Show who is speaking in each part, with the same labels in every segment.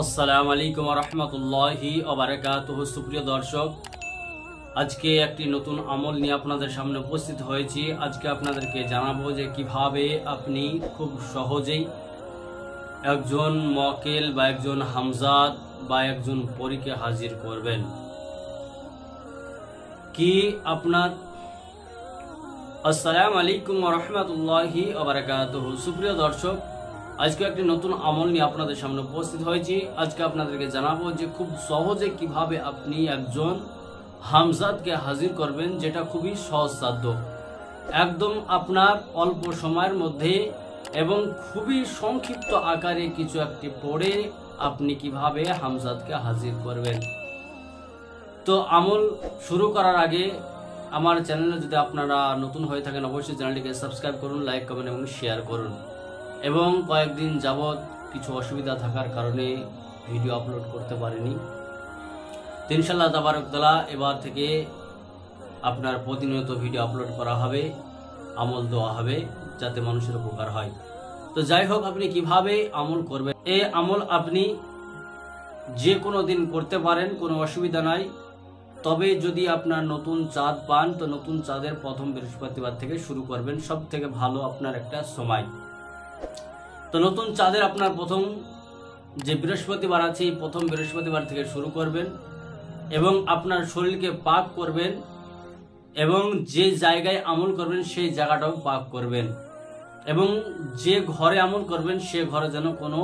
Speaker 1: আসসালামু আলাইকুম ওয়া রাহমাতুল্লাহি ওয়া বারাকাতুহু। সুপ্রিয় দর্শক, আজকে একটি নতুন আমল নিয়ে আপনাদের সামনে উপস্থিত হয়েছি। আজকে আপনাদেরকে জানাবো যে কিভাবে আপনি খুব সহজেই একজন মক্কেল বা একজন হামজাত বা একজন পরীকে হাজির করবেন। কি আপনার আসসালামু আলাইকুম ওয়া রাহমাতুল্লাহি ওয়া বারাকাতুহু। সুপ্রিয় দর্শক, আজকে একটি নতুন আমল নিয়ে আপনাদের সামনে উপস্থিত হয়েছি। আজকে আপনাদেরকে জানাবো যে খুব সহজে কিভাবে আপনি একজন হামজাতকে হাজির করবেন, যেটা খুবই সহজসাধ্য, একদম আপনার অল্প সময়ের মধ্যে এবং খুবই সংক্ষিপ্ত আকারে কিছু একটি পড়ে আপনি কিভাবে হামজাতকে হাজির করবেন। তো আমল শুরু করার আগে আমার চ্যানেলে যদি আপনারা নতুন হয়ে থাকেন, অবশ্যই চ্যানেলটিকে সাবস্ক্রাইব করুন, লাইক কমেন্ট এবং শেয়ার করুন। এবং কয়েকদিন যাবৎ কিছু অসুবিধা থাকার কারণে ভিডিও আপলোড করতে পারিনি। তো ইনশাআল্লাহ তাবারক তাআলা এবার থেকে আপনার প্রতিনিয়ত ভিডিও আপলোড করা হবে, আমল দেওয়া হবে, যাতে মানুষের উপকার হয়। তো যাই হোক, আপনি কিভাবে আমল করবেন, এই আমল আপনি যে কোনো দিন করতে পারেন, কোনো অসুবিধা নাই। তবে যদি আপনার নতুন চাঁদ পান, তো নতুন চাঁদের প্রথম বৃহস্পতিবার থেকে শুরু করবেন, সব থেকে ভালো আপনার একটা সময়। তো নতুন চাঁদের আপনার প্রথম যে বৃহস্পতিবার আছে, এই প্রথম বৃহস্পতিবার থেকে শুরু করবেন এবং আপনার শরীরকে পাক করবেন এবং যে জায়গায় আমল করবেন সেই জায়গাটাও পাক করবেন এবং যে ঘরে আমল করবেন সে ঘরে যেন কোনো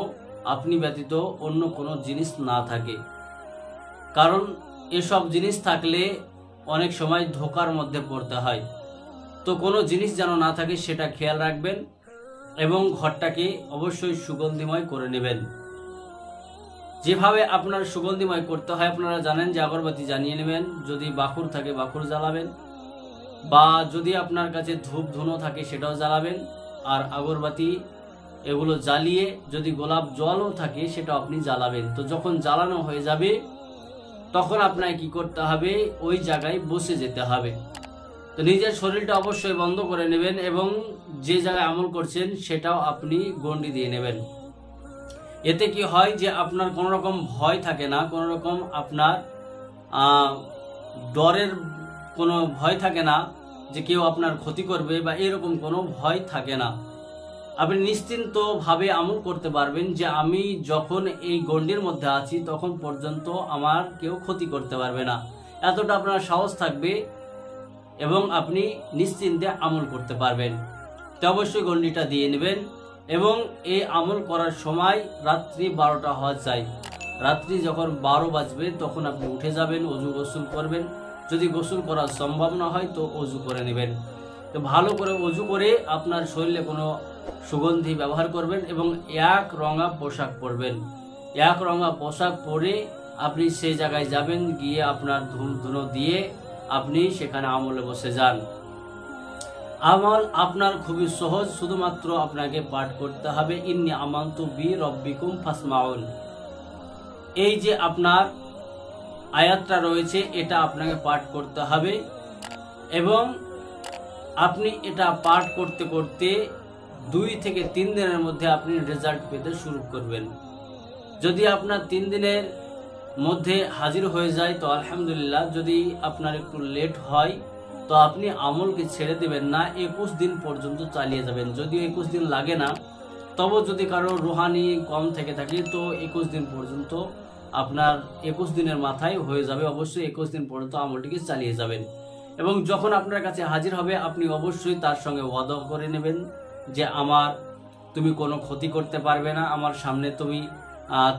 Speaker 1: আপনি ব্যতীত অন্য কোনো জিনিস না থাকে। কারণ এসব জিনিস থাকলে অনেক সময় ধোঁকার মধ্যে পড়তে হয়। তো কোনো জিনিস যেন না থাকে সেটা খেয়াল রাখবেন এবং ঘরটাকে অবশ্যই সুগন্ধিময় করে নেবেন। যেভাবে আপনার সুগন্ধিময় করতে হয় আপনারা জানেন, যে আগরবাতি জ্বালিয়ে নেবেন, যদি বাকুর থাকে বাকুর জ্বালাবেন, বা যদি আপনার কাছে ধূপ ধুনো থাকে সেটাও জ্বালাবেন। আর আগরবাতি এগুলো জ্বালিয়ে যদি গোলাপ জলও থাকে সেটাও আপনি জ্বালাবেন। তো যখন জ্বালানো হয়ে যাবে তখন আপনাকে কি করতে হবে, ওই জায়গায় বসে যেতে হবে। তো নিজের শরীরটা অবশ্যই বন্ধ করে নেবেন এবং যে জায়গায় আমল করছেন সেটাও আপনি গন্ডি দিয়ে নেবেন। এতে কি হয় যে আপনার কোনো রকম ভয় থাকে না, কোনো রকম আপনার ডরের কোনো ভয় থাকে না যে কেউ আপনার ক্ষতি করবে বা এরকম কোনো ভয় থাকে না। আপনি নিশ্চিন্তভাবে আমল করতে পারবেন যে আমি যখন এই গন্ডির মধ্যে আছি তখন পর্যন্ত আমার কেউ ক্ষতি করতে পারবে না, এতটা আপনার সাহস থাকবে এবং আপনি নিশ্চিন্তে আমল করতে পারবেন। তো অবশ্যই গন্ডিটা দিয়ে নেবেন এবং এই আমল করার সময় রাত্রি 12টা হওয়া চাই। রাত্রি যখন 12 বাজবে তখন আপনি উঠে যাবেন, অজু গোসল করবেন। যদি গোসল করা সম্ভব না হয় তো অজু করে নেবেন। তো ভালো করে অজু করে আপনার শরীরে কোনো সুগন্ধি ব্যবহার করবেন এবং এক রঙা পোশাক পরবেন। এক রঙা পোশাক পরে আপনি সেই জায়গায় যাবেন, গিয়ে আপনার ধূপ ধুনো দিয়ে আপনি সেখানে আমলে বসে যান। আমল আপনার খুবই সহজ, শুধুমাত্র আপনাকে পাঠ করতে হবে ইন্নী আমানতু বি রব্বিকুম ফাসমাউন। এই যে আপনার আয়াতটা রয়েছে এটা আপনাকে পাঠ করতে হবে এবং আপনি এটা পাঠ করতে করতে 2 থেকে 3 দিনের মধ্যে আপনি রেজাল্ট পেতে শুরু করবেন। যদি আপনার 3 দিনের মধ্যে হাজির হয়ে যায় তো আলহামদুলিল্লাহ। যদি আপনার একটু লেট হয় তো আপনি আমলকে ছেড়ে দেবেন না, 21 দিন পর্যন্ত চালিয়ে যাবেন। যদিও 21 দিন লাগে না, তবে যদি কারো রুহানি কম থেকে থাকে তো 21 দিন পর্যন্ত আপনার 21 দিনের মাথায় হয়ে যাবে। অবশ্যই 21 দিন পর্যন্ত আমলটিকে চালিয়ে যাবেন এবং যখন আপনার কাছে হাজির হবে আপনি অবশ্যই তার সঙ্গে ওয়াদা করে নেবেন যে তুমি কোনো ক্ষতি করতে পারবে না, আমার সামনে তুমি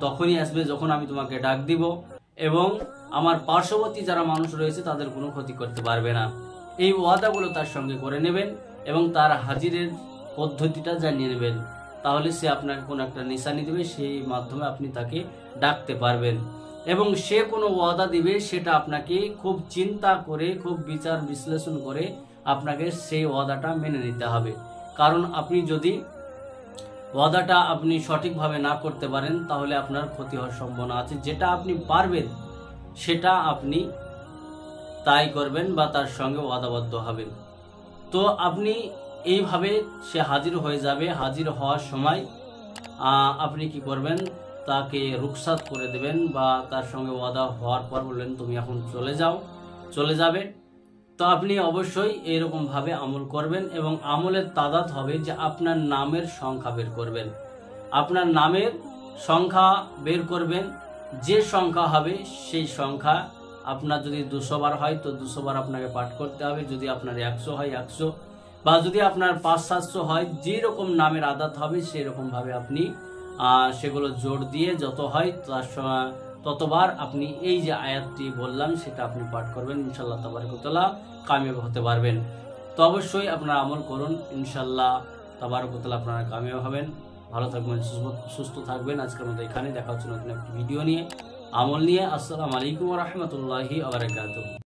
Speaker 1: তখনই আসবে যখন আমি তোমাকে ডাক দিব এবং আমার পার্শ্ববর্তী যারা মানুষ রয়েছে তাদের কোনো ক্ষতি করতে পারবে না। এই ওয়াদাগুলো তার সঙ্গে করে নেবেন এবং তার হাজিরের পদ্ধতিটা জানিয়ে নেবেন। তাহলে সে আপনাকে কোনো একটা নিশানি দেবে, সেই মাধ্যমে আপনি তাকে ডাকতে পারবেন এবং সে কোনো ওয়াদা দিবে সেটা আপনাকে খুব চিন্তা করে, খুব বিচার বিশ্লেষণ করে আপনাকে সেই ওয়াদাটা মেনে নিতে হবে। কারণ আপনি যদি ওয়াদাটা আপনি সঠিকভাবে না করতে পারেন তাহলে আপনার ক্ষতি হওয়ার সম্ভাবনা আছে। যেটা আপনি পারবেন সেটা আপনি তাই করবেন বা তার সঙ্গে ওয়াদাবদ্ধ হবেন। তো আপনি এইভাবে সে হাজির হয়ে যাবে। হাজির হওয়ার সময় আপনি কি করবেন, তাকে রুখসাত করে দেবেন বা তার সঙ্গে ওয়াদা হওয়ার পর বললেন তুমি এখন চলে যাবে, তো আপনি অবশ্যই এরকমভাবে আমল করবেন এবং আমলের তাদাত হবে যে আপনার নামের সংখ্যা বের করবেন। আপনার নামের সংখ্যা বের করবেন, যে সংখ্যা হবে সেই সংখ্যা আপনার যদি 200 বার হয় তো 200 বার আপনাকে পাঠ করতে হবে, যদি আপনার 100 হয় 100, বা যদি আপনার 500-700 হয়, যেরকম নামের আদাত হবে সেই রকমভাবে আপনি সেগুলো জোর দিয়ে যত হয় ততবার আপনি এই যে আয়াতটি বললাম সেটা আপনি পাঠ করবেন। ইনশাআল্লাহ তাবারক ওয়া তাআলা কামিয়াব হতে পারবেন। তো অবশ্যই আপনারা আমল করুন, ইনশাআল্লাহ তাবারক ওয়া তাআলা আপনারা কামিয়াব হবেন। ভালো থাকবেন, সুস্থ থাকবেন। আজকের মতো এখানে দেখা হচ্ছে নতুন একটি ভিডিও নিয়ে, আমল নিয়ে। আসসালামু আলাইকুম ওয়া রাহমাতুল্লাহি ওয়া বারাকাতুহু।